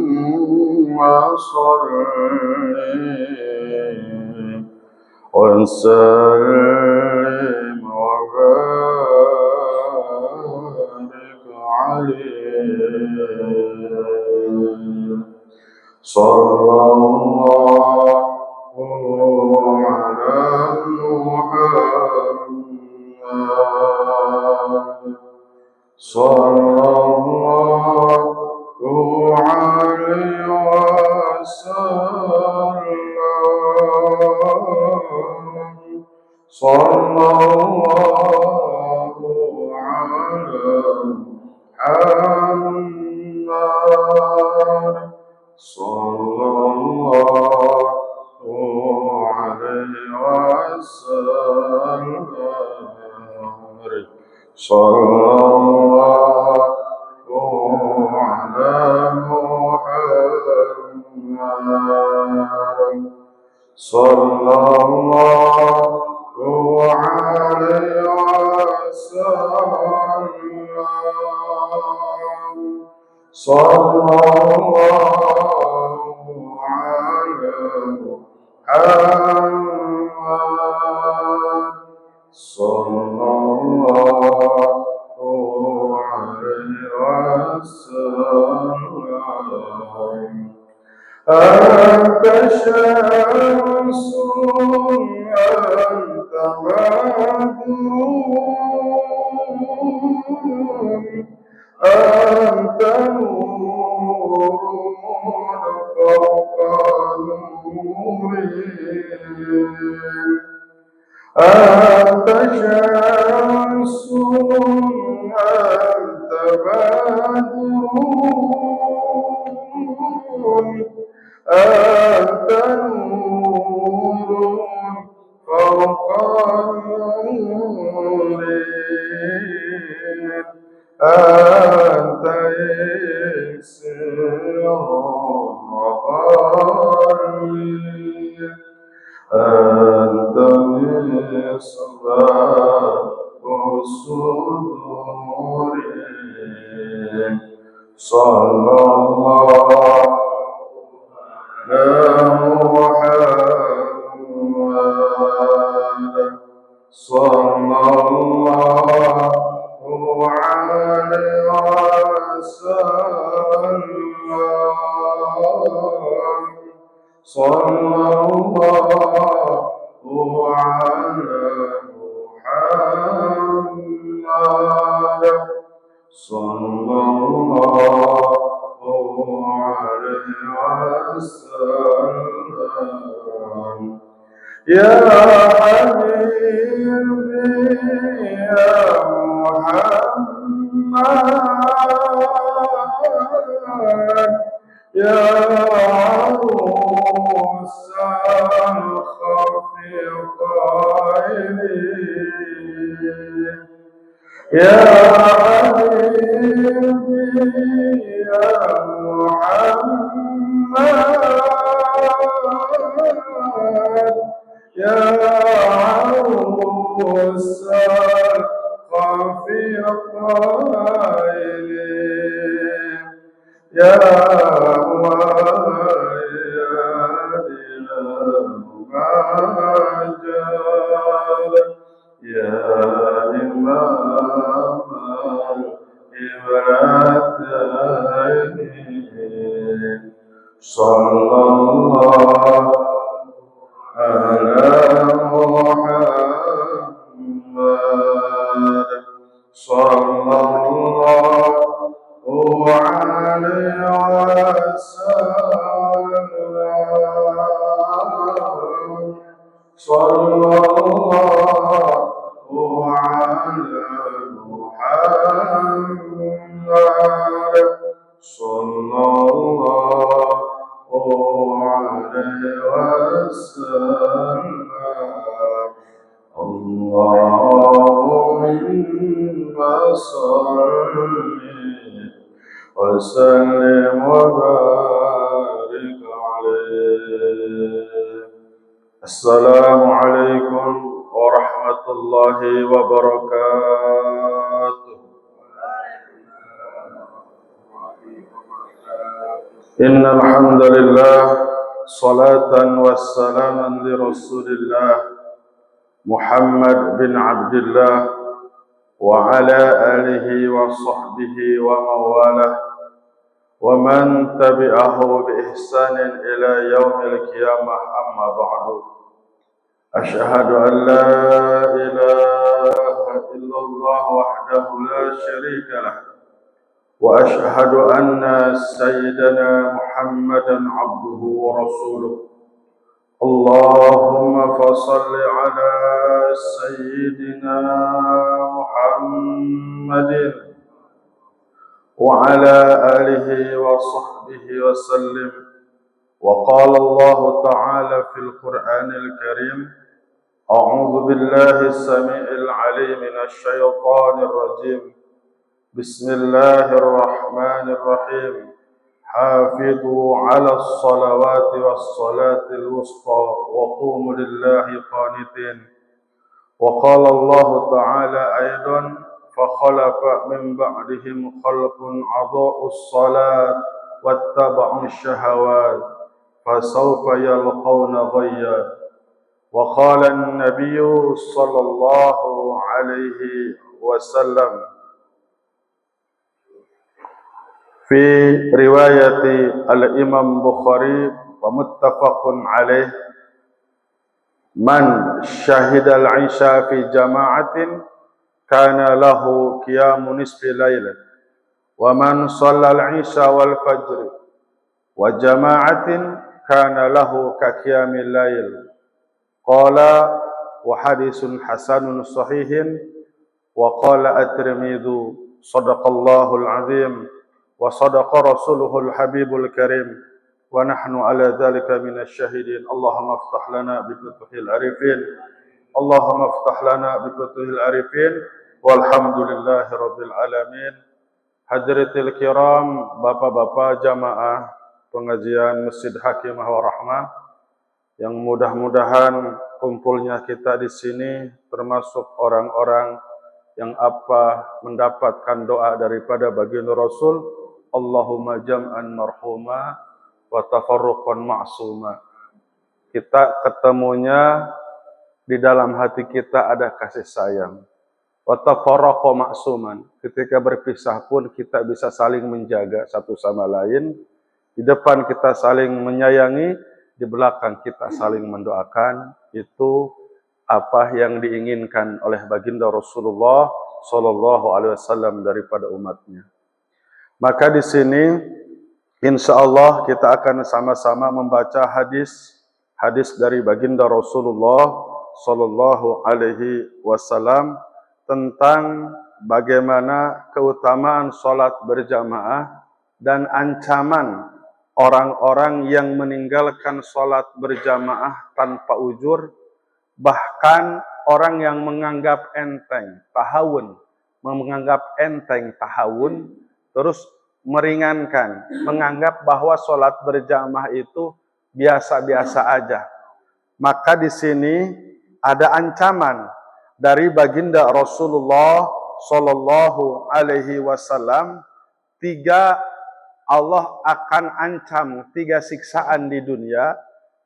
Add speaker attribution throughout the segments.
Speaker 1: اللهم صل وسلم وبارك عليه صلى الله على محمد صلى الله عليه وسلم صلى الله على محمد صلى الله عليه وسلم صلى الله على محمد صلى الله عليه وسلم صلى الله على محمد صلى الله عليه وسلم أنت شمس أنت بدر أنت نور فوق نوري أنت شمس أنت بدر أنت نور فوق نور أنت يسير وقلبي أنت مصباح الصدور صلى الله على محمد صلى الله عليه وسلم صلى الله على محمد صلى الله عليه وسلم يا حبيبي يا محمد يا عروس الخفيقين يا حبيبي يا محمد يا عروس الخفيقين يا يا إمام الإبرتين صلى الله على محمد صلى الله عليه وسلم صلى الله على محمد صلى الله عليه وسلم اللهم صل وسلم وبارك عليه. السلام عليكم ورحمة ورحمة الله وبركاته. إن الحمد لله صلاة والسلاما لرسول الله محمد بن عبد الله وعلى آله وصحبه ومن والاه ومن تبعه بإحسان إلى يوم القيامة. أما بعد، أشهد أن لا إله إلا الله وحده لا شريك له، وأشهد أن سيدنا محمدا عبده ورسوله. اللهم فصل على سيدنا محمد وعلى آله وصحبه وسلم. وقال الله تعالى في القرآن الكريم: أعوذ بالله السميع العليم من الشيطان الرجيم. بسم الله الرحمن الرحيم. حافظوا على الصلوات والصلاة الوسطى وقوموا لله قانتين. وقال الله تعالى أيضا: فخلف من بعدهم خلف أضاعوا الصلاة واتبعوا الشهوات فسوف يلقون غيا. وقال النبي صلى الله عليه وسلم في رواية الإمام بخاري ومتفق عليه: من شهد العشاء في جماعة كان له قيام نصف ليلة، ومن صلى العشاء والفجر وجماعة كان له كقيام الليل. قال: وحديث حسن صحيح. وقال الترمذي: صدق الله العظيم وصدق رسوله الحبيب الكريم ونحن على ذلك من الشاهدين. اللهم افتح لنا بفتوح العارفين، اللهم افتح لنا بفتوح العارفين، والحمد لله رب العالمين. Hadiratil kiram, bapak-bapak jamaah pengajian Masjid Hakimah Warahmah, yang mudah-mudahan kumpulnya kita di sini termasuk orang-orang yang mendapatkan doa daripada baginda Rasul. Allahumma jam'an marhuma wa tafarruqan ma'suma. Kita ketemunya di dalam hati kita ada kasih sayang. Wa tafarraqa ma'suman. Ketika berpisah pun kita bisa saling menjaga satu sama lain. Di depan kita saling menyayangi, di belakang kita saling mendoakan. Itu apa yang diinginkan oleh baginda Rasulullah sallallahu alaihi wasallam daripada umatnya. Maka di sini insya Allah kita akan sama-sama membaca hadis dari baginda Rasulullah sallallahu alaihi wasallam tentang bagaimana keutamaan salat berjamaah dan ancaman orang-orang yang meninggalkan salat berjamaah tanpa ujur, bahkan orang yang menganggap enteng tahawun, terus meringankan, menganggap bahwa salat berjamaah itu biasa-biasa aja. Maka di sini ada ancaman dari baginda Rasulullah sallallahu alaihi wasallam. Allah akan ancam 3 siksaan di dunia,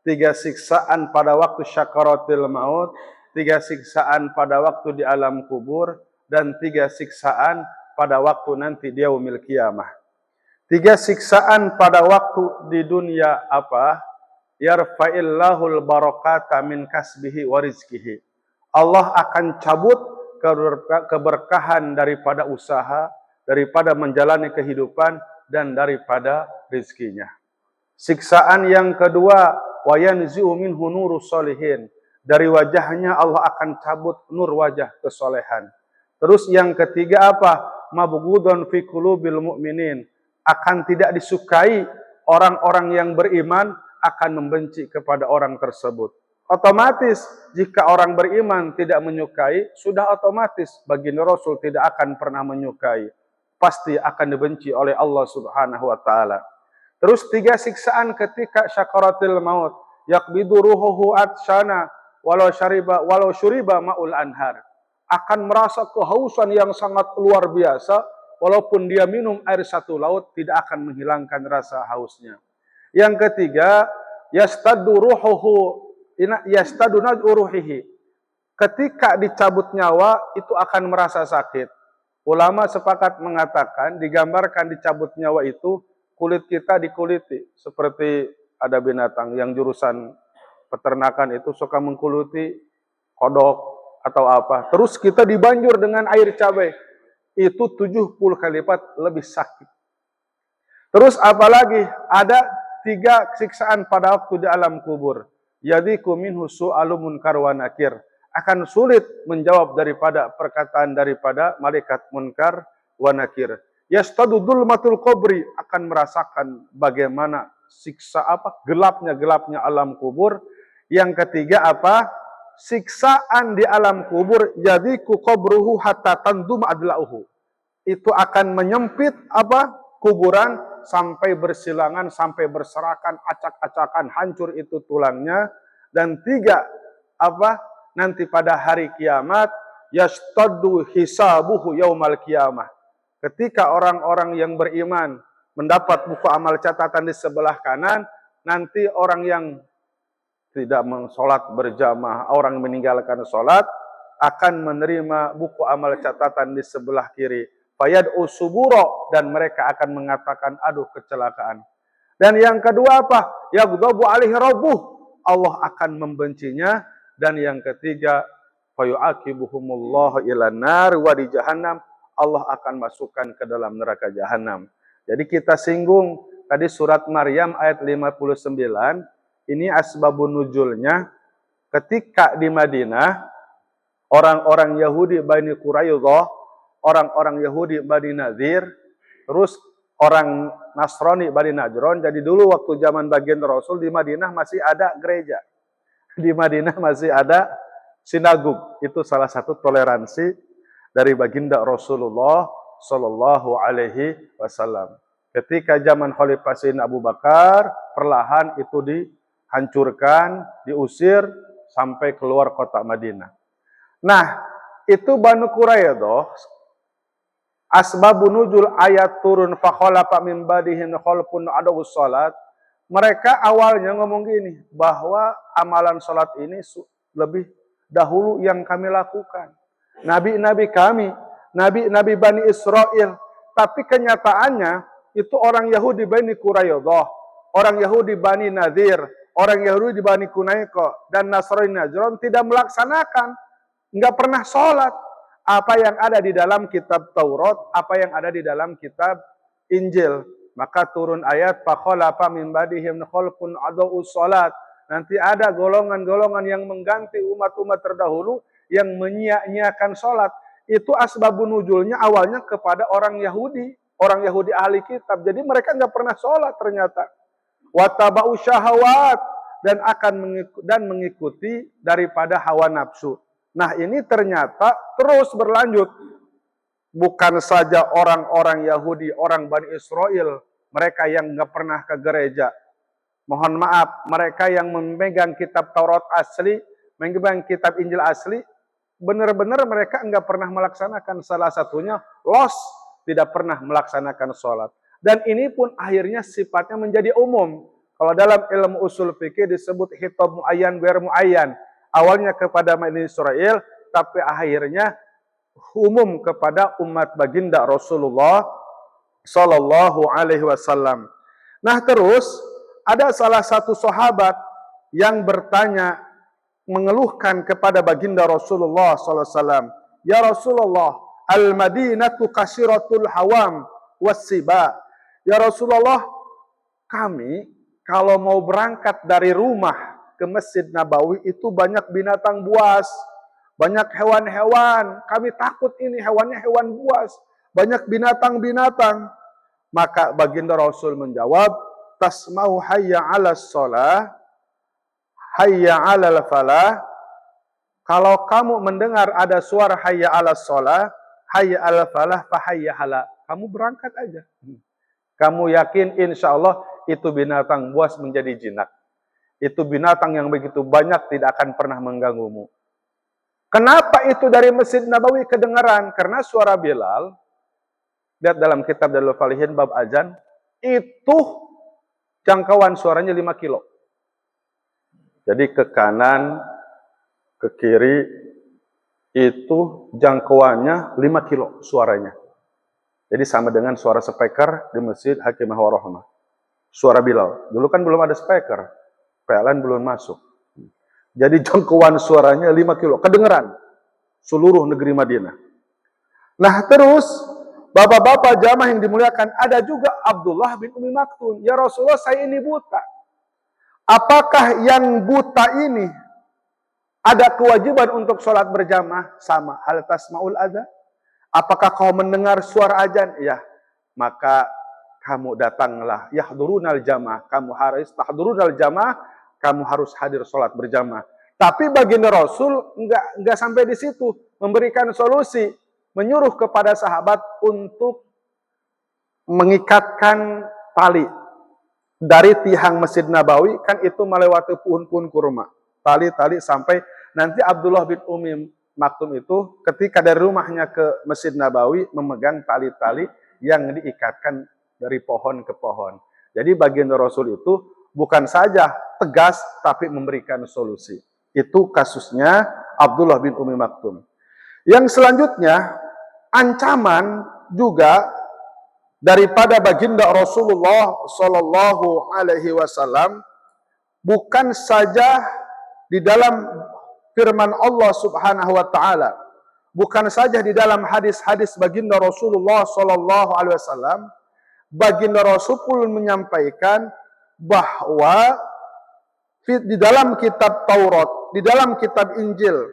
Speaker 1: 3 siksaan pada waktu syakaratil maut, 3 siksaan pada waktu di alam kubur, dan 3 siksaan pada waktu nanti di yaumil qiyamah. 3 siksaan pada waktu di dunia apa? Yarfa'illahul barakata min kasbihi wa rizkihi. Allah akan cabut keberkahan daripada usaha, daripada menjalani kehidupan, dan daripada rizkinya. Siksaan yang kedua, wa yanzi'u minhu nurus solihin. Dari wajahnya Allah akan cabut nur wajah kesolehan. Terus yang ketiga apa? Mabghudun fi qulubil mu'minin. Akan tidak disukai, orang-orang yang beriman akan membenci kepada orang tersebut. Otomatis jika orang beriman tidak menyukai, sudah otomatis baginda Rasul tidak akan pernah menyukai. Pasti akan dibenci oleh Allah Subhanahu wa taala. Terus 3 siksaan ketika syakaratil maut. Yaqbidu ruhuhu atshana. walau syuriba ma'ul anhar. Akan merasa kehausan yang sangat luar biasa, walaupun dia minum air satu laut, tidak akan menghilangkan rasa hausnya. Yang ketiga, yastadu ruhihi. Ketika dicabut nyawa, itu akan merasa sakit. Ulama sepakat mengatakan, digambarkan dicabut nyawa itu, kulit kita dikuliti. Seperti ada binatang yang jurusan peternakan itu suka mengkuliti kodok atau apa. Terus kita dibanjur dengan air cabai. Itu 70 kali lipat lebih sakit. Terus apalagi ada 3 siksaan pada waktu di alam kubur. Yadhiku minhu su'alu munkar wa nakir. Akan sulit menjawab daripada perkataan daripada malaikat munkar wa nakir. Yastadu dhulmatul qabri, akan merasakan bagaimana siksa gelapnya alam kubur. Yang ketiga apa? Siksaan di alam kubur, yadhiku qabruhu hatta tandum adlauhu. Itu akan menyempit kuburan sampai bersilangan, sampai berserakan, acak-acakan, hancur itu tulangnya. Dan 3 nanti pada hari kiamat, yastaddu hisabuhu yaumal kiamah. Ketika orang-orang yang beriman mendapat buku amal catatan di sebelah kanan, nanti orang yang tidak mensolat berjamaah, orang yang meninggalkan solat, akan menerima buku amal catatan di sebelah kiri. Fayad'u suburo, dan mereka akan mengatakan, aduh kecelakaan. Dan yang kedua apa? Yaghdabu alaihi rabbuh, Allah akan membencinya. Dan yang ketiga, fayu'aqibuhumullahu ilan nar wa di jahannam, Allah akan masukkan ke dalam neraka jahanam. Jadi kita singgung tadi surat Maryam ayat 59. Ini asbabun nuzulnya, ketika di Madinah, orang-orang Yahudi Bani Quraidah, orang-orang Yahudi Bani Nadir, terus orang Nasrani Bani Najron. Jadi dulu waktu zaman baginda Rasul di Madinah masih ada gereja. Di Madinah masih ada sinagog. Itu salah satu toleransi dari baginda Rasulullah Sallallahu Alaihi Wasallam. Ketika zaman Khalifah Sayyidina Abu Bakar, perlahan itu dihancurkan, diusir sampai keluar kota Madinah. Nah, itu Banu Quraidah, asbabun nuzul ayat turun fa khalafa min ba'dihim khalfun adawus salat. Mereka awalnya ngomong gini, bahwa amalan salat ini lebih dahulu yang kami lakukan. Nabi-nabi kami, nabi-nabi Bani Israel. Tapi kenyataannya itu orang Yahudi Bani Quraidah, orang Yahudi Bani Nadir, orang Yahudi Bani Qunaiqah, dan Nasrani Najran tidak melaksanakan, nggak pernah sholat. Apa yang ada di dalam kitab Taurat, apa yang ada di dalam kitab Injil. Maka turun ayat, fakhalafa min ba'dihim khalfun adauus salat. Nanti ada golongan-golongan yang mengganti umat-umat terdahulu yang menyia-nyiakan sholat. Itu asbabun nuzulnya awalnya kepada orang Yahudi ahli kitab. Jadi mereka nggak pernah sholat ternyata. Wataba'u syahawat, dan mengikuti daripada hawa nafsu. Nah ini ternyata terus berlanjut. Bukan saja orang-orang Yahudi, orang Bani Israel, mereka yang nggak pernah ke gereja. Mohon maaf, mereka yang memegang kitab Taurat asli, memegang kitab Injil asli, benar-benar mereka nggak pernah melaksanakan. Salah satunya tidak pernah melaksanakan sholat. Dan ini pun akhirnya sifatnya menjadi umum. Kalau dalam ilmu usul fikih disebut khitab muayyan ghair muayyan. Awalnya kepada Bani Israel, tapi akhirnya umum kepada umat baginda Rasulullah Sallallahu Alaihi Wasallam. Nah terus ada salah satu sahabat yang bertanya, mengeluhkan kepada baginda Rasulullah Sallallahu Alaihi Wasallam, ya Rasulullah, al-Madinatu kasiratul hawam wassiba. Ya Rasulullah, kami kalau mau berangkat dari rumah ke Masjid Nabawi itu banyak binatang buas, banyak hewan-hewan. Kami takut ini hewannya hewan buas, banyak binatang-binatang. Maka baginda Rasul menjawab, tasma'u hayya 'alas shalah, hayya 'alal falah. Kalau kamu mendengar ada suara hayya 'alas shalah, hayya 'alal falah, fa hayya 'ala. Kamu berangkat aja. Kamu yakin insya Allah itu binatang buas menjadi jinak. Itu binatang yang begitu banyak tidak akan pernah mengganggumu. Kenapa itu dari Masjid Nabawi kedengaran? Karena suara Bilal, lihat dalam kitab Dalil Falihin bab azan, itu jangkauan suaranya 5 kilo. Jadi ke kanan, ke kiri, itu jangkauannya 5 kilo suaranya. Jadi sama dengan suara speaker di Masjid Hakimah Warahmah. Suara Bilal. Dulu kan belum ada speaker. PLN belum masuk. Jadi jangkauan suaranya 5 kilo. Kedengeran. Seluruh negeri Madinah. Nah terus, bapak-bapak jamaah yang dimuliakan, ada juga Abdullah bin Umi Maktum. Ya Rasulullah, saya ini buta. Apakah yang buta ini ada kewajiban untuk sholat berjamaah? Sama. Hal tasma'ul adza? Apakah kau mendengar suara azan? Ya. Maka kamu datanglah. Yahdurunal jamaah. Kamu harus tahdurunal jamaah. Kamu harus hadir sholat berjamaah. Tapi baginda Rasul enggak sampai di situ. Memberikan solusi. Menyuruh kepada sahabat untuk mengikatkan tali. Dari tiang Masjid Nabawi, kan itu melewati pohon-pohon kurma. Tali-tali sampai nanti Abdullah bin Umi Maktum itu ketika dari rumahnya ke Masjid Nabawi memegang tali-tali yang diikatkan dari pohon ke pohon. Jadi baginda Rasul itu bukan saja tegas tapi memberikan solusi. Itu kasusnya Abdullah bin Umi Maktum. Yang selanjutnya ancaman juga daripada baginda Rasulullah Shallallahu Alaihi Wasallam bukan saja di dalam firman Allah Subhanahu Wa Taala, bukan saja di dalam hadis-hadis baginda Rasulullah Shallallahu Alaihi Wasallam, baginda Rasul pun menyampaikan bahwa di dalam kitab Taurat, di dalam kitab Injil,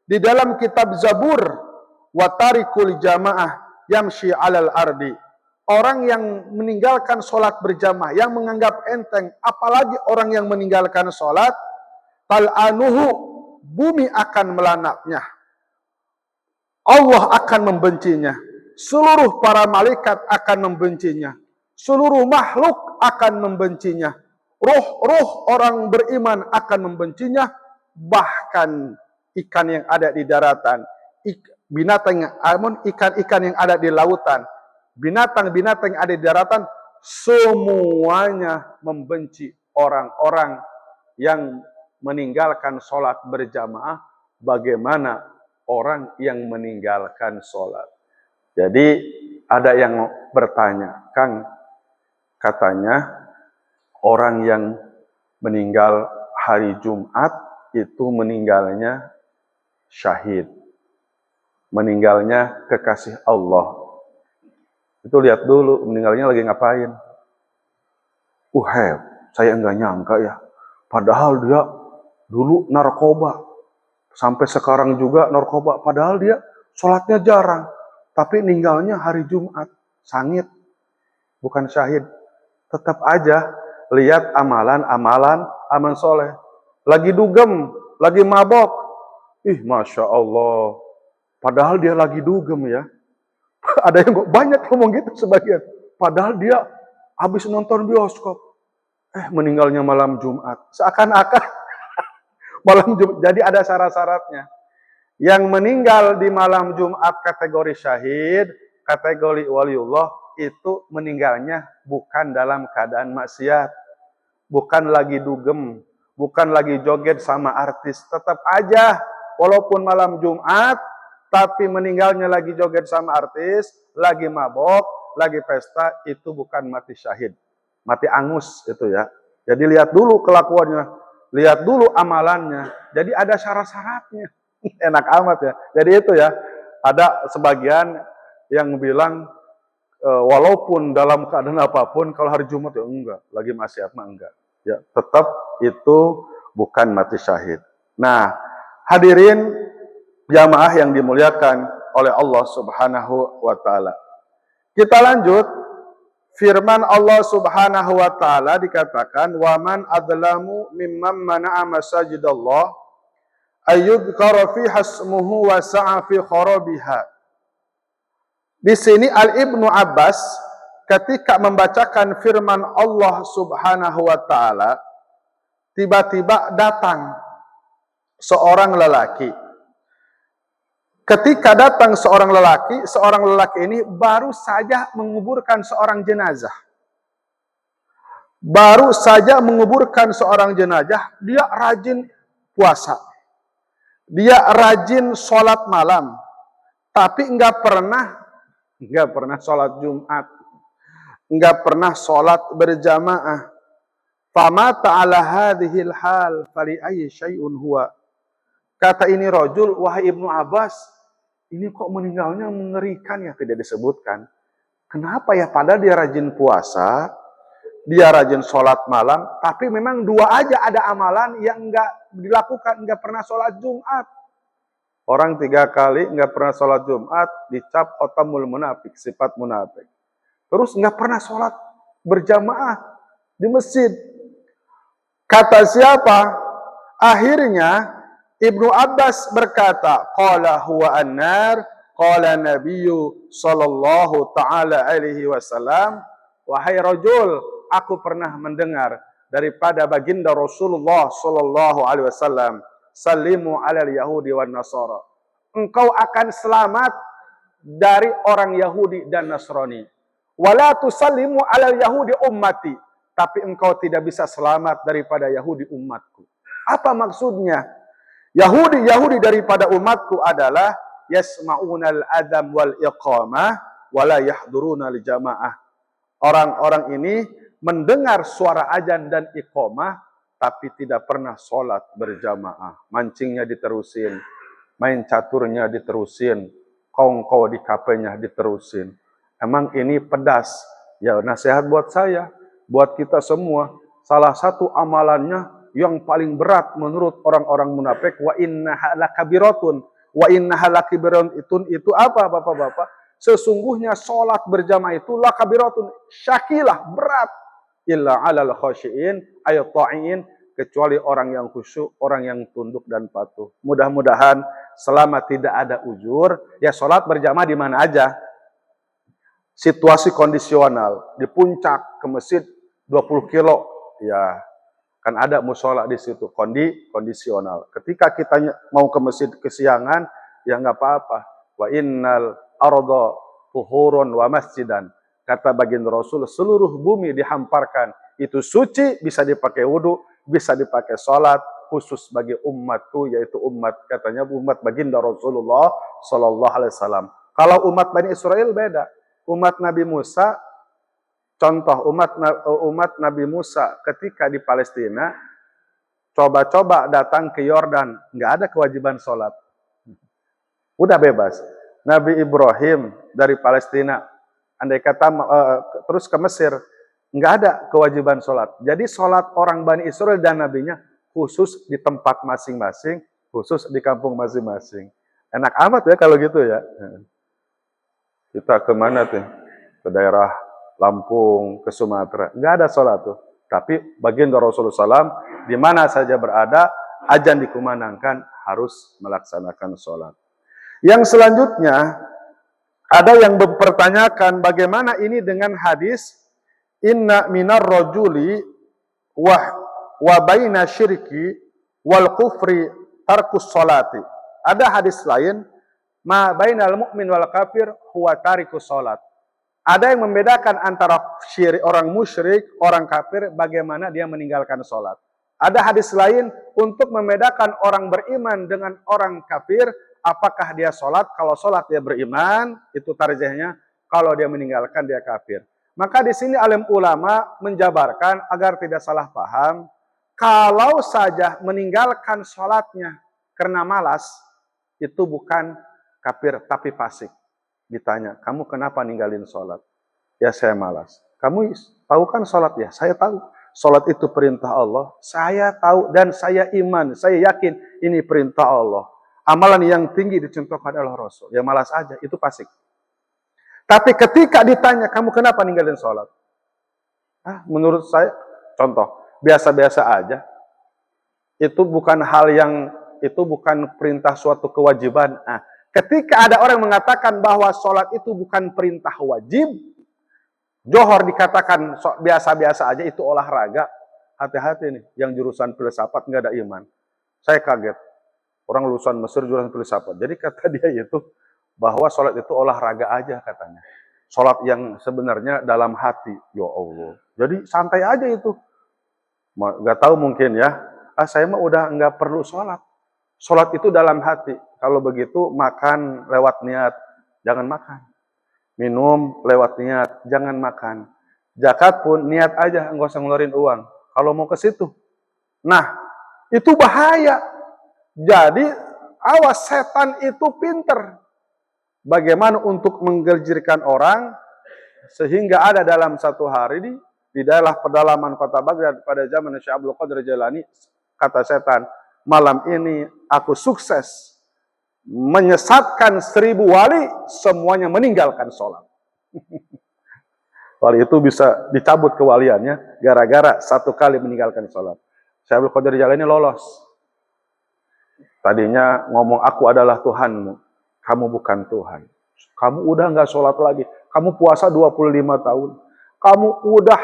Speaker 1: di dalam kitab Zabur, wa tarikul jamaah yamshi alal ardi. Orang yang meninggalkan sholat berjamaah, yang menganggap enteng, apalagi orang yang meninggalkan sholat, tal'anuhu, bumi akan melanaknya. Allah akan membencinya. Seluruh para malaikat akan membencinya. Seluruh makhluk akan membencinya. Roh-roh orang beriman akan membencinya. Bahkan ikan yang ada di daratan, ikan-ikan yang ada di lautan, binatang-binatang yang ada di daratan, semuanya membenci orang-orang yang meninggalkan sholat berjamaah. Bagaimana orang yang meninggalkan sholat? Jadi ada yang bertanya, Kang, katanya orang yang meninggal hari Jumat itu meninggalnya syahid, meninggalnya kekasih Allah. Itu lihat dulu meninggalnya lagi ngapain. Saya enggak nyangka ya. Padahal dia dulu narkoba. Sampai sekarang juga narkoba. Padahal dia sholatnya jarang. Tapi meninggalnya hari Jumat. Sangit. Bukan syahid. Tetap aja lihat amalan-amalan amal soleh. Lagi dugem. Lagi mabok. Masya Allah. Padahal dia lagi dugem ya. Ada yang banyak ngomong gitu sebagian. Padahal dia habis nonton bioskop. Meninggalnya malam Jumat. Seakan-akan malam Jumat. Jadi ada syarat-syaratnya. Yang meninggal di malam Jumat kategori syahid, kategori waliullah, itu meninggalnya bukan dalam keadaan maksiat. Bukan lagi dugem. Bukan lagi joget sama artis. Tetap aja, walaupun malam Jumat, tapi meninggalnya lagi joget sama artis, lagi mabok, lagi pesta, itu bukan mati syahid. Mati angus itu ya. Jadi lihat dulu kelakuannya, lihat dulu amalannya. Jadi ada syarat-syaratnya. Enak amat ya. Jadi itu ya, ada sebagian yang bilang, walaupun dalam keadaan apapun, kalau hari Jumat ya enggak, lagi maksiat mah enggak. Ya, tetap itu bukan mati syahid. Nah, hadirin jamaah yang dimuliakan oleh Allah Subhanahu wa Ta'ala. Kita lanjut, firman Allah Subhanahu wa Ta'ala dikatakan, "Waman adlamu mimman mana'a masajidallah ayyudhkara fiha ismuhu wa sa'a fi kharabiha." Di sini Al-Ibnu Abbas ketika membacakan firman Allah Subhanahu wa Ta'ala, tiba-tiba datang seorang lelaki. Ketika datang seorang lelaki ini baru saja menguburkan seorang jenazah. Baru saja menguburkan seorang jenazah, dia rajin puasa. Dia rajin sholat malam. Tapi enggak pernah sholat Jumat. Enggak pernah sholat berjamaah. Famata ala hadhil hal fali ayyi syai'un huwa. Kata ini rajul, wahai Ibnu Abbas, ini kok meninggalnya mengerikan ya, tidak disebutkan. Kenapa ya? Padahal dia rajin puasa, dia rajin sholat malam, tapi memang dua aja ada amalan yang enggak dilakukan, enggak pernah sholat Jumat. Orang 3 kali enggak pernah sholat Jumat, dicap khotamul munafik, sifat munafik. Terus enggak pernah sholat berjamaah di masjid. Kata siapa? Akhirnya Ibnu Abbas berkata, qala huwa an-nar, qala Nabiyyu sallallahu ta'ala alaihi wasallam, wahai rajul, aku pernah mendengar daripada baginda Rasulullah sallallahu alaihi wasallam, sallimu alal yahudi wan nasara. Engkau akan selamat dari orang Yahudi dan Nasrani. Wala tusallimu alal yahudi ummati. Tapi engkau tidak bisa selamat daripada Yahudi umatku. Apa maksudnya? Yahudi daripada umatku adalah yasma'unal adzan wal iqamah wala yahduruna li jamaah. Orang-orang ini mendengar suara azan dan iqamah tapi tidak pernah sholat berjamaah. Mancingnya diterusin, main caturnya diterusin, kongko di kafenya diterusin. Emang ini pedas. Ya, nasihat buat saya, buat kita semua. Salah satu amalannya yang paling berat menurut orang-orang munafik, wa innaha lakabiratun. Wa innaha lakabiratun itu apa Bapak-bapak? Sesungguhnya sholat berjamaah itu lakabiratun, syakilah, berat. Illa alal khasyiin ayat ta'in, kecuali orang yang khusyuk, orang yang tunduk dan patuh. Mudah-mudahan selama tidak ada uzur, ya sholat berjamaah di mana aja. Situasi kondisional, di puncak ke masjid 20 kilo, ya kan ada musola di situ, kondisional. Ketika kita mau ke masjid kesiangan, ya nggak apa-apa. Wa innal arda tuhurun wa masjidan. Kata baginda Rasul, seluruh bumi dihamparkan. Itu suci, bisa dipakai wudhu, bisa dipakai sholat, khusus bagi umatku, yaitu umat, katanya umat baginda Rasulullah Sallallahu Alaihi Wasallam. Kalau umat Bani Israel beda. Umat Nabi Musa, contoh umat Nabi Musa ketika di Palestina, coba-coba datang ke Yordan, nggak ada kewajiban sholat. Udah bebas. Nabi Ibrahim dari Palestina, andai kata terus ke Mesir, nggak ada kewajiban sholat. Jadi sholat orang Bani Israel dan nabinya khusus di tempat masing-masing, khusus di kampung masing-masing. Enak amat ya kalau gitu ya. Kita kemana tuh? Ke daerah Lampung, ke Sumatera. Nggak ada sholat tuh. Tapi baginda Rasulullah SAW, di mana saja berada, azan dikumandangkan, harus melaksanakan sholat. Yang selanjutnya, ada yang mempertanyakan bagaimana ini dengan hadis, inna minar rajuli wa baina syirki wal kufri tarkus sholati. Ada hadis lain, ma bainal mu'min wal kafir huwa tarikus sholat. Ada yang membedakan antara orang musyrik, orang kafir, bagaimana dia meninggalkan sholat. Ada hadis lain untuk membedakan orang beriman dengan orang kafir, apakah dia sholat, kalau sholat dia beriman, itu tarjihnya, kalau dia meninggalkan dia kafir. Maka di sini alim ulama menjabarkan agar tidak salah paham, kalau saja meninggalkan sholatnya karena malas, itu bukan kafir tapi fasik. Ditanya, kamu kenapa ninggalin sholat? Ya saya malas. Kamu tahu kan sholat? Ya saya tahu. Sholat itu perintah Allah. Saya tahu dan saya iman. Saya yakin ini perintah Allah. Amalan yang tinggi dicontohkan oleh Rasul. Ya malas aja, itu fasik. Tapi ketika ditanya, kamu kenapa ninggalin sholat? Menurut saya, contoh, biasa-biasa aja. Itu bukan hal yang, itu bukan perintah suatu kewajiban. Ketika ada orang mengatakan bahwa sholat itu bukan perintah wajib, Johor dikatakan biasa-biasa aja, itu olahraga. hati-hati nih, yang jurusan filsafat nggak ada iman. Saya kaget, orang lulusan Mesir jurusan filsafat. Jadi kata dia itu, bahwa sholat itu olahraga aja katanya. Sholat yang sebenarnya dalam hati, ya Allah. Jadi santai aja itu. Nggak tahu mungkin ya, saya mah udah nggak perlu sholat. Sholat itu dalam hati. Kalau begitu makan lewat niat, jangan makan. Minum lewat niat, jangan makan. Zakat pun niat aja, nggak usah ngeluarin uang. Kalau mau ke situ. Nah, itu bahaya. Jadi, awas, setan itu pinter. Bagaimana untuk menggelincirkan orang, sehingga ada dalam satu hari di daerah pedalaman kota Baghdad pada zaman Syekh Abdul Qadir Jailani, kata setan, malam ini aku sukses menyesatkan 1000 wali, semuanya meninggalkan sholat. Wali itu bisa dicabut kewaliannya gara-gara satu kali meninggalkan sholat. Syekh Abdul Qadir Jailani lolos. Tadinya ngomong, aku adalah Tuhanmu, kamu bukan Tuhan. Kamu udah nggak sholat lagi. Kamu puasa 25 tahun. Kamu udah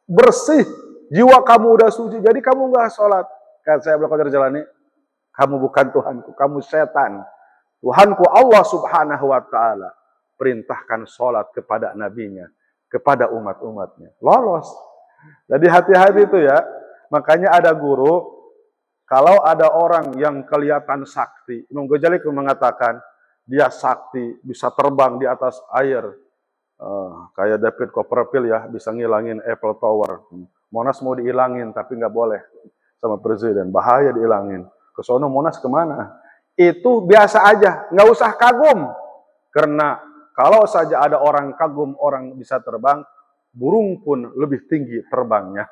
Speaker 1: bersih. Jiwa kamu udah suci. Jadi kamu nggak sholat. Kata saya Abdul Qadir Jailani, kamu bukan Tuhanku, kamu setan. Tuhanku Allah subhanahu wa ta'ala perintahkan sholat kepada nabinya, kepada umat-umatnya. Lolos. Jadi hati-hati itu ya. Makanya ada guru, kalau ada orang yang kelihatan sakti, Imam Ghazali mengatakan, dia sakti, bisa terbang di atas air. Kayak David Copperfield ya, bisa ngilangin Eiffel Tower. Monas mau diilangin, tapi nggak boleh sama presiden. Bahaya diilangin. Kesono Monas kemana? Itu biasa aja, nggak usah kagum. Karena kalau saja ada orang kagum, orang bisa terbang, burung pun lebih tinggi terbangnya.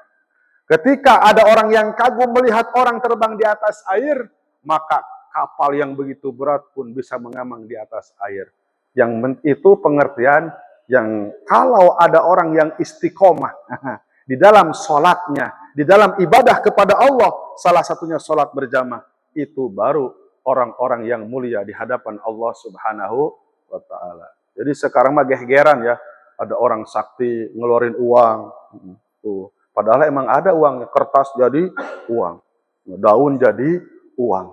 Speaker 1: Ketika ada orang yang kagum melihat orang terbang di atas air, maka kapal yang begitu berat pun bisa mengamang di atas air. Yang itu pengertian yang kalau ada orang yang istiqomah di dalam sholatnya, di dalam ibadah kepada Allah, salah satunya sholat berjamaah, itu baru orang-orang yang mulia di hadapan Allah subhanahu wa ta'ala. Jadi sekarang mah gegeran ya, ada orang sakti ngeluarin uang. Tuh. Padahal emang ada uangnya, kertas jadi uang, daun jadi uang.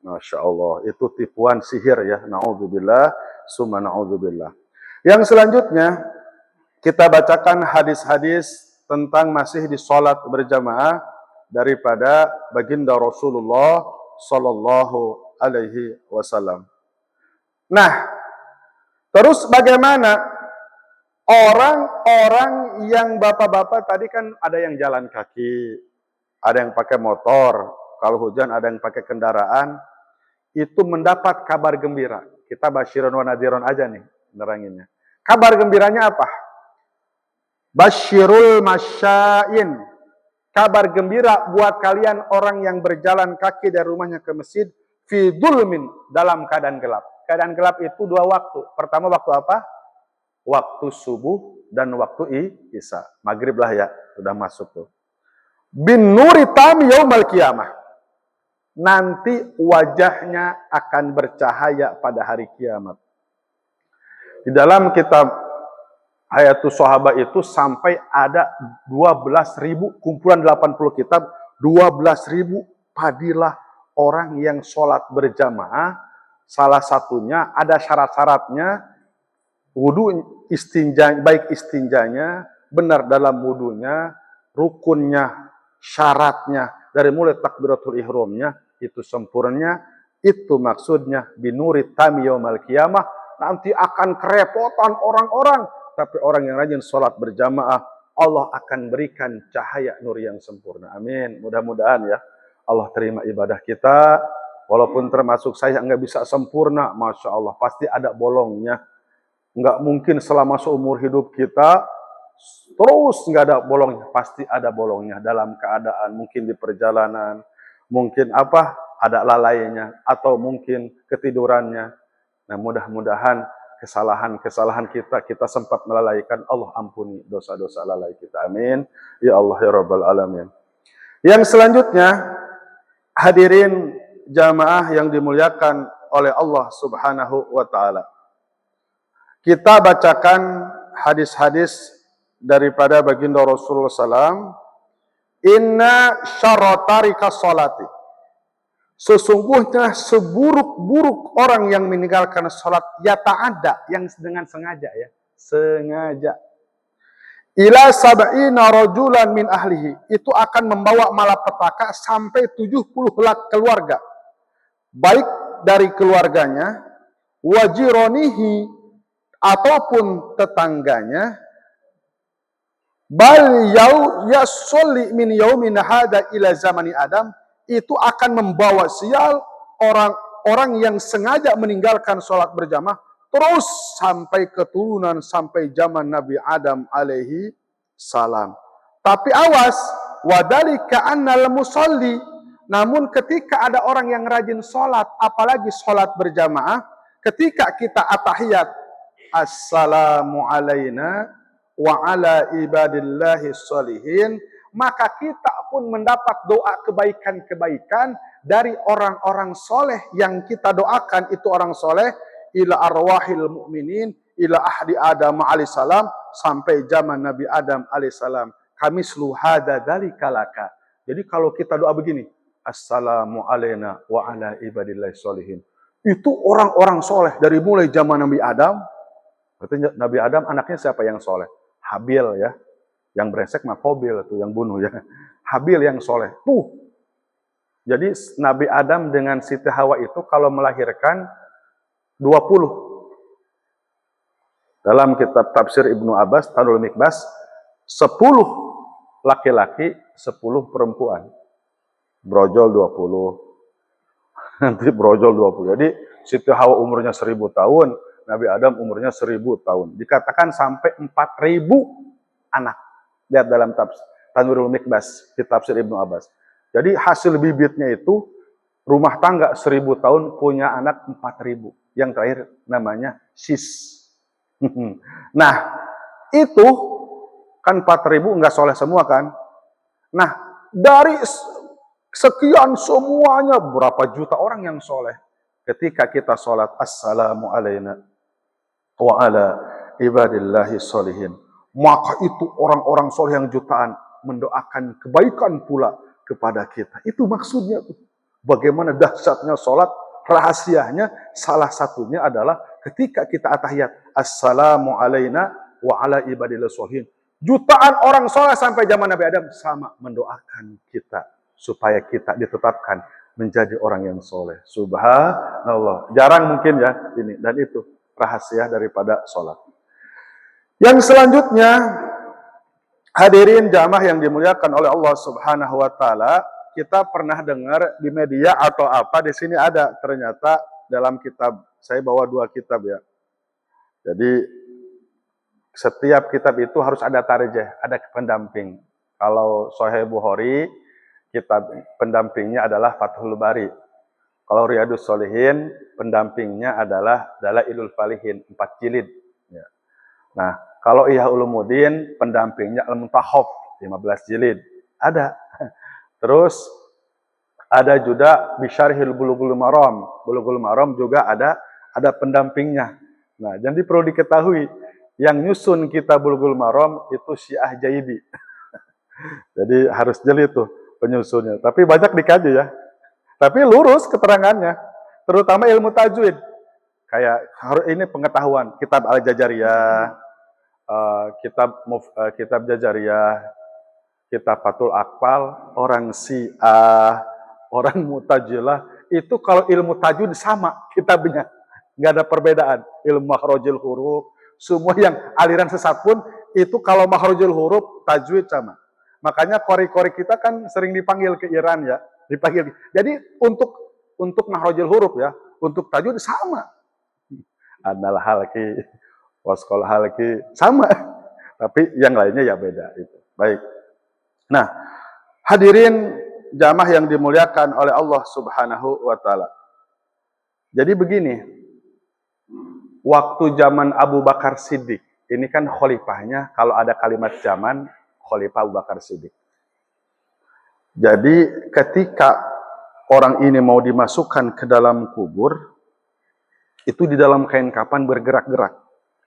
Speaker 1: Masya Allah, itu tipuan sihir ya. Na'udzubillah, summa na'udzubillah. Yang selanjutnya, kita bacakan hadis-hadis tentang masih di sholat berjamaah daripada baginda Rasulullah Sallallahu Alaihi Wasallam. Nah, terus bagaimana orang-orang yang bapak-bapak tadi kan ada yang jalan kaki, ada yang pakai motor, kalau hujan ada yang pakai kendaraan, itu mendapat kabar gembira. Kita basyirun wa nadhirun aja nih, neranginnya. Kabar gembiranya apa? Basyirul masyain. Kabar gembira buat kalian orang yang berjalan kaki dari rumahnya ke masjid, fi dhulmin, dalam keadaan gelap. Keadaan gelap itu dua waktu. Pertama waktu apa? Waktu subuh dan waktu isya. Maghrib lah ya, sudah masuk tuh. Bin nuri tam yaumal qiyamah. Nanti wajahnya akan bercahaya pada hari kiamat. Di dalam kitab Hayatus Sahabah itu sampai ada 12.000, kumpulan 80 kitab, 12.000 padilah orang yang sholat berjamaah. Salah satunya ada syarat-syaratnya, wudu istinja, baik istinjanya, benar dalam wudunya, rukunnya, syaratnya, dari mulai takbiratul ihramnya, itu sempurna, itu maksudnya binuri tam yaumal qiyamah, nanti akan kerepotan orang-orang, tapi orang yang rajin sholat berjamaah, Allah akan berikan cahaya nur yang sempurna. Amin. Mudah-mudahan ya, Allah terima ibadah kita, walaupun termasuk saya nggak bisa sempurna, Masya Allah, pasti ada bolongnya. Nggak mungkin selama seumur hidup kita terus nggak ada bolongnya, pasti ada bolongnya dalam keadaan mungkin di perjalanan, mungkin apa ada lalainya, atau mungkin ketidurannya. Nah mudah-mudahan kesalahan-kesalahan kita sempat melalaikan, Allah ampuni dosa-dosa lalai kita. Amin. Ya Allah ya Rabbal Alamin. Yang selanjutnya, hadirin jamaah yang dimuliakan oleh Allah Subhanahu wa Ta'ala. Kita bacakan hadis-hadis daripada baginda Rasulullah SAW Inna syarratarika sholati. Sesungguhnya seburuk-buruk orang yang meninggalkan sholat yata'adda, yang dengan sengaja ya, sengaja. Ila sab'ina rajulan min ahlihi, itu akan membawa malapetaka sampai 70 keluarga. Baik dari keluarganya, wajironihi, ataupun tetangganya, bal yasolli min yaumin hada ila zamani Adam, itu akan membawa sial orang-orang yang sengaja meninggalkan sholat berjamaah terus sampai keturunan, sampai zaman Nabi Adam alaihi salam. Tapi awas, wadalika annal musalli, namun ketika ada orang yang rajin sholat, apalagi sholat berjamaah, ketika kita atahiyat, assalamu alaina wa ala ibadillahi sholihin, maka kita pun mendapat doa kebaikan-kebaikan dari orang-orang soleh yang kita doakan itu orang soleh, ila arwahil mu'minin, ila ahdi Adam alaihissalam, sampai zaman Nabi Adam alaihissalam. Kami sluhada dari kalaka. Jadi kalau kita doa begini, assalamu alaina wa ala ibadillahi sholihin, itu orang-orang soleh dari mulai zaman Nabi Adam. Berarti Nabi Adam anaknya siapa yang soleh? Habil ya. Yang brengsek mah Qabil tuh yang bunuh ya. Habil yang soleh. Tuh. Jadi Nabi Adam dengan Siti Hawa itu kalau melahirkan 20. Dalam kitab tafsir Ibnu Abbas, Tanul Mikbas, 10 laki-laki, 10 perempuan. Brojol 20. Nanti brojol 20. Jadi Siti Hawa umurnya 1000 tahun, Nabi Adam umurnya 1000 tahun. Dikatakan sampai 4000 anak. Lihat dalam Tanurul Mikbas, kitab tafsir Ibnu Abbas. Jadi hasil bibitnya itu rumah tangga 1000 tahun punya anak 4000. Yang terakhir namanya sis. Nah, itu kan 4000 enggak soleh semua kan. Nah, dari sekian semuanya berapa juta orang yang soleh. Ketika kita sholat, assalamu alaina wa ala ibadillahi sholihin, maka itu orang-orang soleh yang jutaan mendoakan kebaikan pula kepada kita. Itu maksudnya tuh. Bagaimana dahsyatnya sholat, rahasianya salah satunya adalah ketika kita atahiyat, assalamu alaina wa ala ibadillahi sholihin. Jutaan orang soleh sampai zaman Nabi Adam sama mendoakan kita supaya kita ditetapkan menjadi orang yang soleh. Subhanallah. Jarang mungkin ya ini, dan itu rahasia daripada sholat. Yang selanjutnya, hadirin jamaah yang dimuliakan oleh Allah Subhanahu wa taala, kita pernah dengar di media atau apa, di sini ada ternyata dalam kitab, saya bawa 2 kitab ya. Jadi setiap kitab itu harus ada tarjih, ada pendamping. Kalau Sahih Bukhari, kitab pendampingnya adalah Fathul Bari. Kalau Riyadus Sholihin, pendampingnya adalah Dalailul Falihin, 4 jilid. Ya. Nah, kalau Ihya Ulumuddin, pendampingnya Al-Muntahaf, 15 jilid. Ada. Terus, ada juga Bisyarhil Bulughul Maram. Bulughul Maram juga ada pendampingnya. Nah, jadi perlu diketahui, yang nyusun kitab Bulughul Maram itu Syiah Jaidi. Jadi harus jeli tuh penyusunnya. Tapi banyak dikaji ya. Tapi lurus keterangannya. Terutama ilmu tajwid. Kayak ini pengetahuan. Kitab Al-Jajariyah, kitab Jajariyah, kitab Fathul Aqfal, orang Syiah, orang Mu'tazilah, itu kalau ilmu tajwid sama kitabnya. Nggak ada perbedaan. Ilmu makhrajul huruf, semua yang aliran sesat pun, itu kalau makhrajul huruf, tajwid sama. Makanya kori-kori kita kan sering dipanggil ke Iran ya. Dipanggil. Jadi untuk makhrajul huruf ya, untuk tajwid sama. Anal halki, waskol halki, sama. Tapi yang lainnya ya beda. Itu. Baik. Nah, hadirin jamaah yang dimuliakan oleh Allah Subhanahu wa taala. Jadi begini, waktu zaman Abu Bakar Siddiq, ini kan khalifahnya, kalau ada kalimat zaman, Khalifah Abu Bakar Siddiq. Jadi ketika orang ini mau dimasukkan ke dalam kubur, itu di dalam kain kafan bergerak-gerak.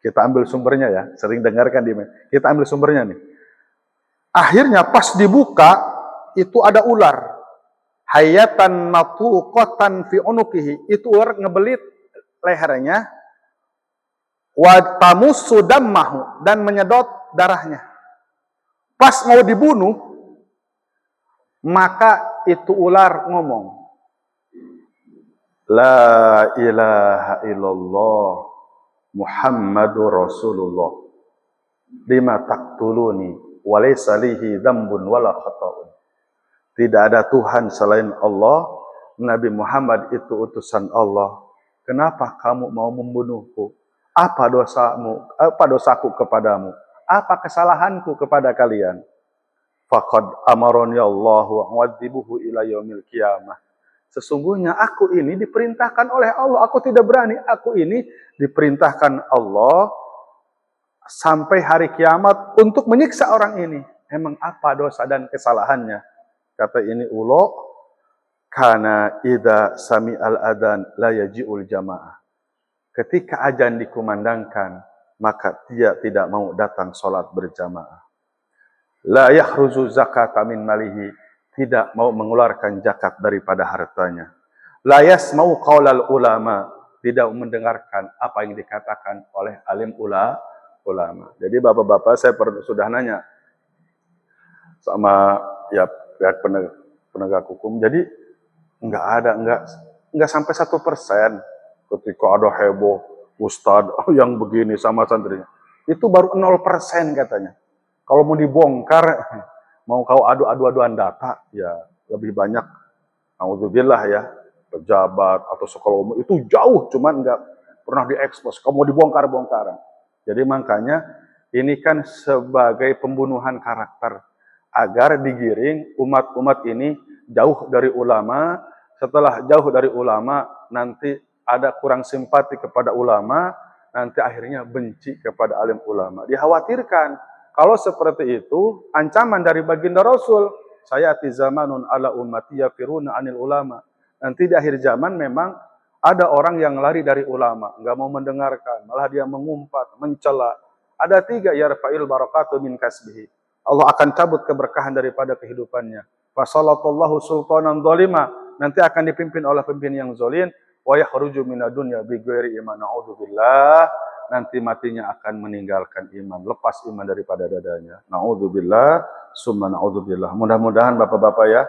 Speaker 1: Kita ambil sumbernya ya, sering dengarkan di kita ambil sumbernya nih. Akhirnya pas dibuka, itu ada ular. Hayatan natuqatan fi unuqihi, itu ular ngebelit lehernya. Wa tamussu dammahu, dan menyedot darahnya. Pas mau dibunuh, maka itu ular ngomong, La ilaha illallah Muhammadur Rasulullah. Lima taqtuluni wa laysa lihi dzambun wala khata'un. Tidak ada Tuhan selain Allah, Nabi Muhammad itu utusan Allah. Kenapa kamu mau membunuhku? Apa dosamu? Apa dosaku kepadamu? Apa kesalahanku kepada kalian? Faqad amaroni Allahu wa'adzibuhu ila yaumil qiyamah. Sesungguhnya aku ini diperintahkan oleh Allah. Aku tidak berani. Aku ini diperintahkan Allah sampai hari kiamat untuk menyiksa orang ini. Emang apa dosa dan kesalahannya? Kata ini ulo, kana idza sami'al adzan la yaji'ul jamaah. Ketika azan dikumandangkan, maka dia tidak mau datang sholat berjamaah. La yahruzu zakata min malihi, tidak mau mengeluarkan zakat daripada hartanya. La yasma'u qaulal ulama, tidak mendengarkan apa yang dikatakan oleh alim ulama. Jadi bapak-bapak, saya sudah nanya sama ya pihak penegak hukum. Jadi enggak sampai 1% ketika ada heboh ustadz yang begini sama santrinya. Itu baru 0% katanya. Kalau mau dibongkar, mau kau adu-aduan data, ya lebih banyak, auzubillah ya, pejabat atau sekolah umum, itu jauh, cuman nggak pernah diekspos. Kamu mau dibongkar-bongkaran. Jadi makanya ini kan sebagai pembunuhan karakter, agar digiring umat-umat ini jauh dari ulama. Setelah jauh dari ulama, nanti ada kurang simpati kepada ulama, nanti akhirnya benci kepada alim ulama. Dikhawatirkan kalau seperti itu, ancaman dari baginda Rasul, sayati zamanun ala ummati yafiruna anil ulama. Nanti di akhir zaman memang ada orang yang lari dari ulama, nggak mau mendengarkan, malah dia mengumpat, mencela. Ada 3, yarfa'il barakatu min kasbihi. Allah akan cabut keberkahan daripada kehidupannya. Fasallallahu sultanan zalima, nanti akan dipimpin oleh pemimpin yang zalim. Wa yakhruju minadunya bighairi iman, na'udzubillah. Nanti matinya akan meninggalkan iman, lepas iman daripada dadanya. Na'udzubillah, summa na'udzubillah. Mudah-mudahan bapak-bapak ya,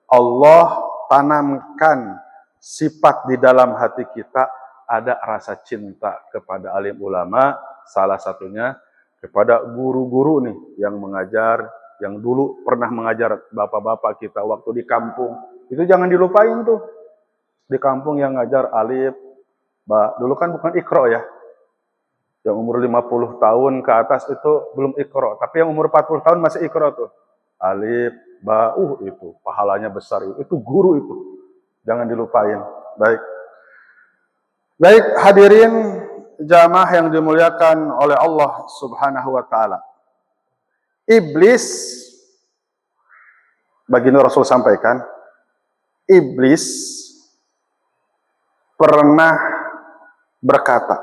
Speaker 1: Allah tanamkan sifat di dalam hati kita, ada rasa cinta kepada alim ulama, salah satunya kepada guru-guru nih yang mengajar, yang dulu pernah mengajar bapak-bapak kita waktu di kampung. Itu jangan dilupain tuh. Di kampung yang ngajar alif, ba, dulu kan bukan ikro ya. Yang umur 50 tahun ke atas itu belum ikro, tapi yang umur 40 tahun masih ikro tuh. Alif, ba, itu pahalanya besar, itu guru itu. Jangan dilupain. Baik hadirin jamaah yang dimuliakan oleh Allah Subhanahu wa taala. Iblis, baginda Rasul sampaikan, iblis pernah berkata,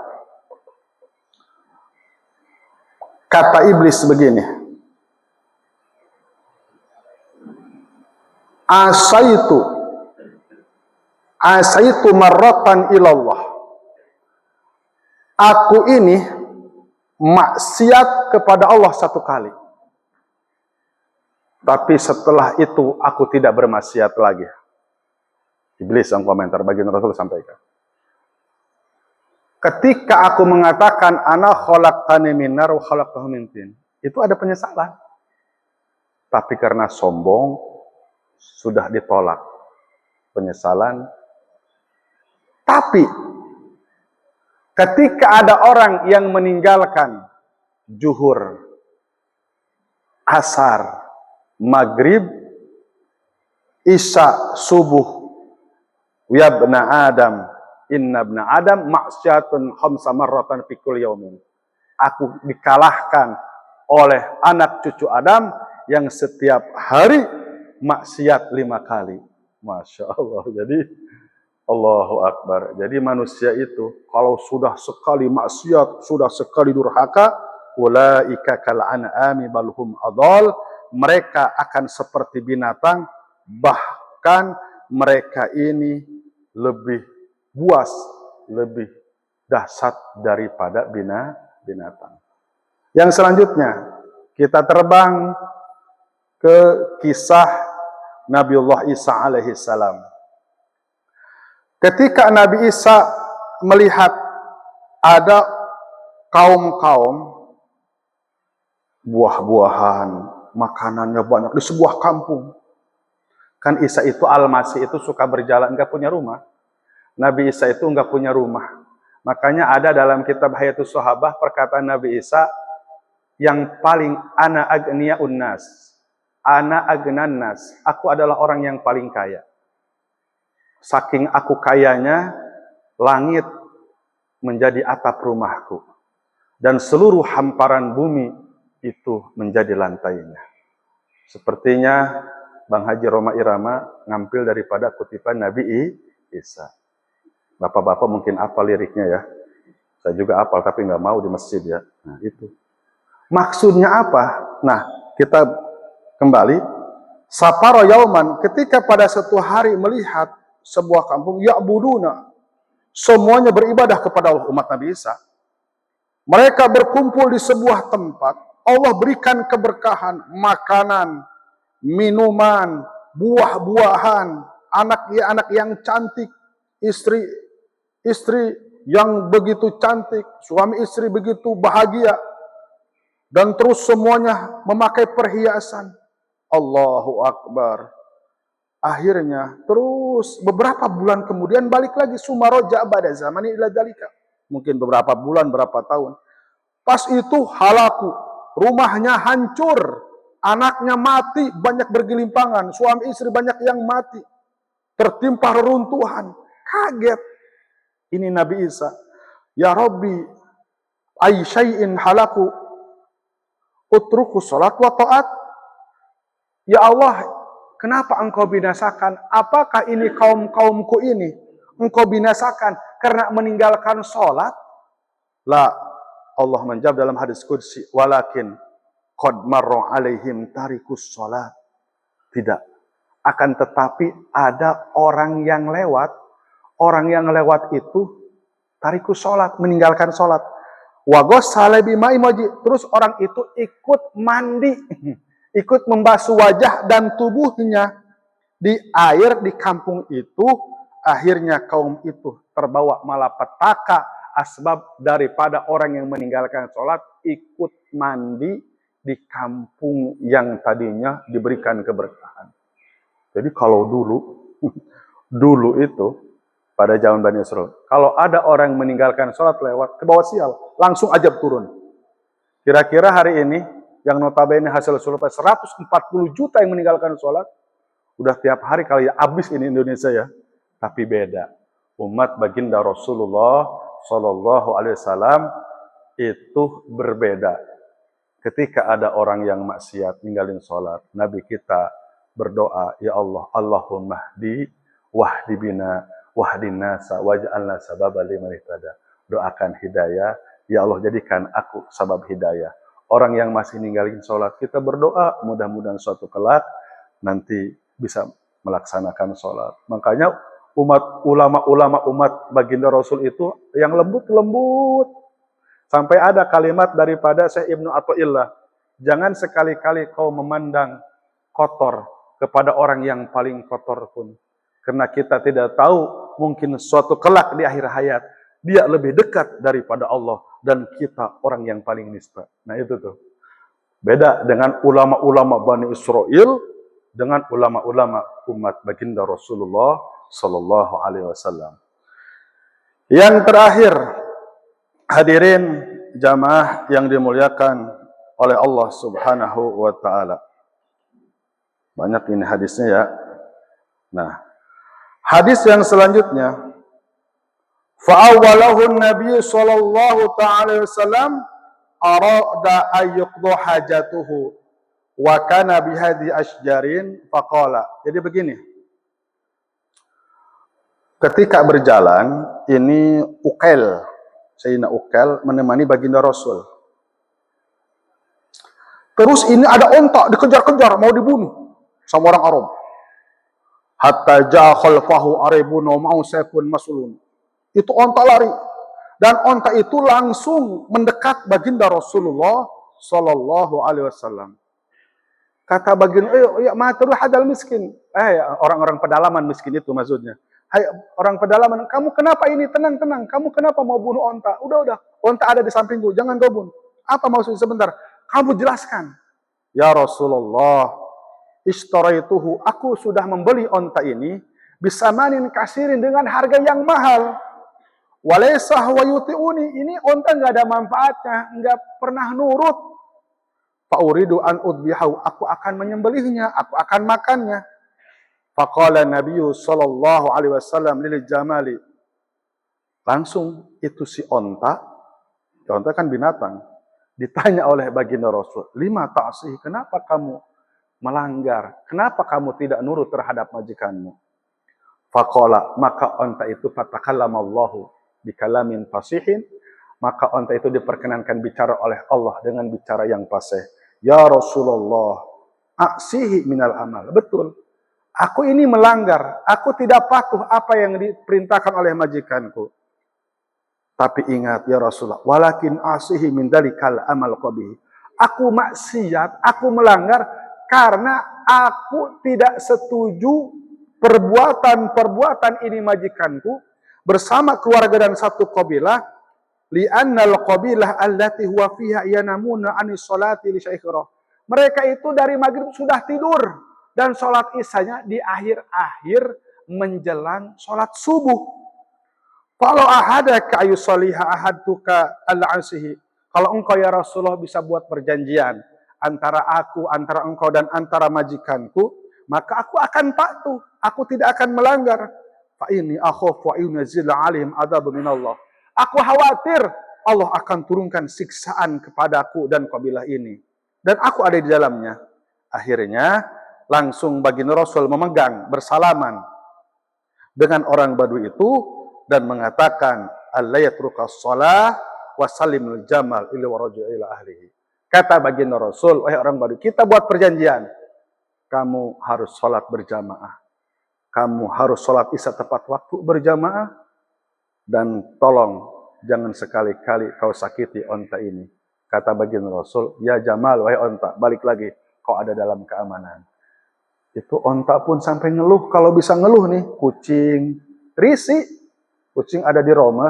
Speaker 1: kata iblis begini, asaitu marratan ilallah. Aku ini maksiat kepada Allah 1 kali. Tapi setelah itu aku tidak bermaksiat lagi. Iblis yang komentar, baginda Rasul sampaikan. Ketika aku mengatakan ana khalaqtani min nar wa khalaqtahu min tin, itu ada penyesalan. Tapi karena sombong sudah ditolak penyesalan. Tapi ketika ada orang yang meninggalkan zuhur, asar, maghrib, isya, subuh, ya ibna Adam, inna ibna Adam maksiatun khamsa marratan fi kulli yaumin. Aku dikalahkan oleh anak cucu Adam yang setiap hari maksiat 5 kali. Masya Allah. Jadi Allahu Akbar. Jadi manusia itu kalau sudah sekali maksiat, sudah sekali durhaka, ulaika kal an'ami bal hum adall, mereka akan seperti binatang, bahkan mereka ini lebih buas, lebih dahsyat daripada binatang. Yang selanjutnya, kita terbang ke kisah Nabiullah Isa alaihi salam. Ketika Nabi Isa melihat ada kaum-kaum, buah-buahan, makanannya banyak di sebuah kampung. Kan Isa itu, Al-Masih itu suka berjalan, enggak punya rumah. Nabi Isa itu enggak punya rumah. Makanya ada dalam kitab Hayatus Sahabah perkataan Nabi Isa, yang paling ana agniyaun nas, ana agnan nas, aku adalah orang yang paling kaya. Saking aku kayanya, langit menjadi atap rumahku, dan seluruh hamparan bumi itu menjadi lantainya. Sepertinya Bang Haji Roma Irama ngambil daripada kutipan Nabi Isa. Bapak-bapak mungkin apal liriknya ya. Saya juga apal tapi nggak mau di masjid ya. Nah itu. Maksudnya apa? Nah kita kembali. Saparo yauman, ketika pada suatu hari melihat sebuah kampung, ya'buduna, semuanya beribadah kepada Allah, umat Nabi Isa. Mereka berkumpul di sebuah tempat, Allah berikan keberkahan, makanan, minuman, buah-buahan, anak yang cantik, istri yang begitu cantik, suami istri begitu bahagia, dan terus semuanya memakai perhiasan. Allahu Akbar. Akhirnya terus beberapa bulan kemudian balik lagi, sumaroja pada zaman ila dalika. Mungkin beberapa bulan, berapa tahun. Pas itu halaku, rumahnya hancur, anaknya mati, banyak bergelimpangan, suami istri banyak yang mati, tertimpa reruntuhan. Kaget. Ini Nabi Isa. Ya Rabbi, ay syai'in halaku, utruku salat wa ta'at. Ya Allah, kenapa engkau binasakan? Apakah ini kaum-kaumku ini engkau binasakan karena meninggalkan sholat? La, Allah menjawab dalam hadis qudsi, walakin qad marra alaihim tarikus sholat. Tidak. Akan tetapi ada orang yang lewat. Orang yang lewat itu tarikus sholat, meninggalkan sholat. Wagos salebi maimoji. Terus orang itu ikut mandi. Ikut membasuh wajah dan tubuhnya di air di kampung itu. Akhirnya kaum itu terbawa malapetaka asbab daripada orang yang meninggalkan sholat ikut mandi di kampung yang tadinya diberikan keberkahan. Jadi kalau dulu itu pada zaman Bani Israil, kalau ada orang yang meninggalkan sholat lewat ke bawah sial, langsung ajab turun. Kira-kira hari ini yang notabene hasil survei 140 juta yang meninggalkan sholat, udah tiap hari kali ya habis ini Indonesia ya. Tapi beda. Umat baginda Rasulullah Shallallahu Alaihi Wasallam itu berbeda. Ketika ada orang yang maksiat ninggalin sholat, Nabi kita berdoa, ya Allah, Allahumma hdi wahdi bina wahdin nasa waj'alna sababa liman ihtada. Doakan hidayah, ya Allah jadikan aku sabab hidayah. Orang yang masih ninggalin sholat, kita berdoa mudah-mudahan suatu kelak nanti bisa melaksanakan sholat. Makanya ulama-ulama umat baginda Rasul itu yang lembut-lembut. Sampai ada kalimat daripada Syekh Ibnu Athaillah, jangan sekali-kali kau memandang kotor kepada orang yang paling kotor pun. Karena kita tidak tahu, mungkin suatu kelak di akhir hayat, dia lebih dekat daripada Allah dan kita orang yang paling nista. Nah itu tuh. Beda dengan ulama-ulama Bani Israil dengan ulama-ulama umat baginda Rasulullah Sallallahu Alaihi Wasallam. Yang terakhir, hadirin jamaah yang dimuliakan oleh Allah Subhanahu wa Ta'ala. Banyak ini hadisnya ya. Nah, hadis yang selanjutnya, fa'awwalahu Nabi sallallahu ta'ala wasallam arada ayyuqdu hajatuhu wa kana bihadi asjarin faqala. Jadi begini. Ketika berjalan, ini Sayyidina Uqail menemani baginda Rasul.
Speaker 2: Terus ini ada onta dikejar-kejar mau dibunuh sama orang Arab. Hatta ja'a khalfahu aribun mau saifun masulun. Itu onta lari. Dan onta itu langsung mendekat baginda Rasulullah sallallahu alaihi wasallam. Kata baginda, ya matul hadal miskin. Orang-orang pedalaman miskin itu maksudnya. Hai orang pedalaman, kamu kenapa ini? Tenang. Kamu kenapa mau bunuh onta? Udah. Onta ada di sampingku, jangan kau bunuh. Apa maksudnya sebentar? Kamu jelaskan. Ya Rasulullah, ishtaraituhu, aku sudah membeli onta ini bisamanin kasirin dengan harga yang mahal. Walaysa huwa yuti'uni, ini onta enggak ada manfaatnya, enggak pernah nurut. Fa uridu an udbihahu, aku akan menyembelihnya, aku akan makannya. Faqala Nabiyyu sallallahu alaihi wasallam lil jamali. Langsung itu si onta kan binatang, ditanya oleh baginda Rasul, lima ta'sih, kenapa kamu melanggar? Kenapa kamu tidak nurut terhadap majikanmu? Faqala, maka onta itu fatakallamallahu bikalamin fasihin, maka onta itu diperkenankan bicara oleh Allah dengan bicara yang fasih. Ya Rasulullah, aksihi minal amal. Betul. Aku ini melanggar, aku tidak patuh apa yang diperintahkan oleh majikanku. Tapi ingat ya Rasulullah, walakin asihi min dalikal amal qabih. Aku maksiat, aku melanggar karena aku tidak setuju perbuatan ini majikanku bersama keluarga dan satu kabilah, li'annal qabilah allati huwa fiha yanamuna anis salati li syaikhirah. Mereka itu dari maghrib sudah tidur dan sholat isanya di akhir-akhir menjelang sholat subuh. Kalau ahadaka ayusaliha ahaduka al-asihi. Kalau engkau ya Rasulullah bisa buat perjanjian antara aku, antara engkau dan antara majikanku, maka aku akan patuh, aku tidak akan melanggar. Fa inni akhafu an yunzila alaihim adzab minallah. Aku khawatir Allah akan turunkan siksaan kepadaku dan kabilah ini. Dan aku ada di dalamnya. Akhirnya langsung baginda Rasul memegang bersalaman dengan orang Badui itu dan mengatakan alla yatrukas shalah wa sallimul jamal ila waraja ila ahlihi. Kata baginda Rasul, wahai orang Badui, kita buat perjanjian. Kamu harus sholat berjamaah. Kamu harus sholat isya tepat waktu berjamaah. Dan tolong jangan sekali-kali kau sakiti onta ini. Kata baginda Rasul, ya Jamal, wahai onta, balik lagi, kau ada dalam keamanan. Itu onta pun sampai ngeluh, kalau bisa ngeluh nih, kucing, risih. Kucing ada di Roma,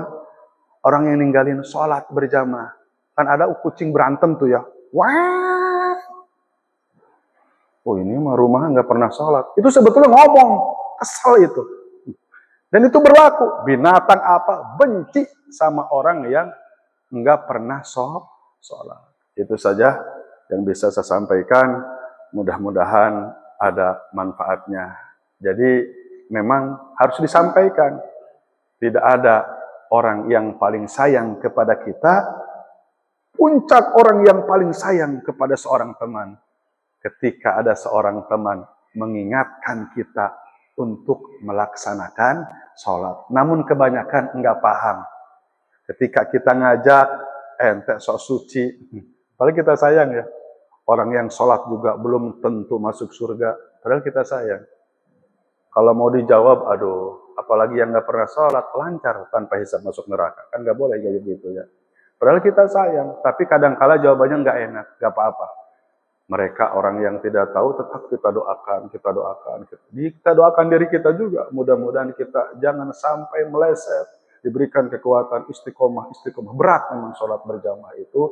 Speaker 2: orang yang ninggalin sholat berjamaah. Kan ada kucing berantem tuh ya. Wah, oh ini mah rumah nggak pernah sholat. Itu sebetulnya ngomong, kesel itu. Dan itu berlaku. Binatang apa benci sama orang yang nggak pernah sholat. Itu saja yang bisa saya sampaikan. Mudah-mudahan ada manfaatnya. Jadi memang harus disampaikan. Tidak ada orang yang paling sayang kepada kita. Puncak orang yang paling sayang kepada seorang teman. Ketika ada seorang teman mengingatkan kita untuk melaksanakan sholat. Namun kebanyakan enggak paham. Ketika kita ngajak, ente sok suci. Padahal kita sayang ya. Orang yang sholat juga belum tentu masuk surga. Padahal kita sayang. Kalau mau dijawab, aduh, apalagi yang nggak pernah sholat, lancar tanpa hisab masuk neraka. Kan nggak boleh kayak gitu ya. Padahal kita sayang, tapi kadang-kala jawabannya nggak enak, nggak apa-apa. Mereka orang yang tidak tahu tetap kita doakan. Kita doakan diri kita juga. Mudah-mudahan kita jangan sampai meleset, diberikan kekuatan istiqomah. Berat memang sholat berjamaah itu.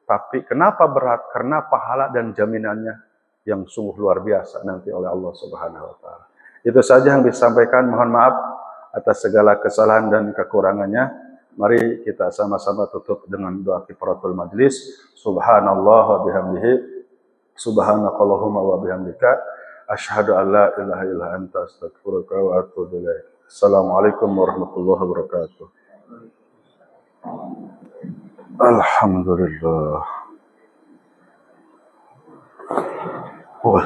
Speaker 2: Tapi kenapa berat? Karena pahala dan jaminannya yang sungguh luar biasa nanti oleh Allah Subhanahu wa Ta'ala. Itu saja yang disampaikan. Mohon maaf atas segala kesalahan dan kekurangannya. Mari kita sama-sama tutup dengan doa kifaratul majlis. Subhanallah wa bihamdihi. Subhanakallahumma wa bihamdika. Asyhadu an la ilaha illa anta astaghfiruka wa atubu ilaik. Assalamualaikum warahmatullahi wabarakatuh. Alhamdulillah. Oh.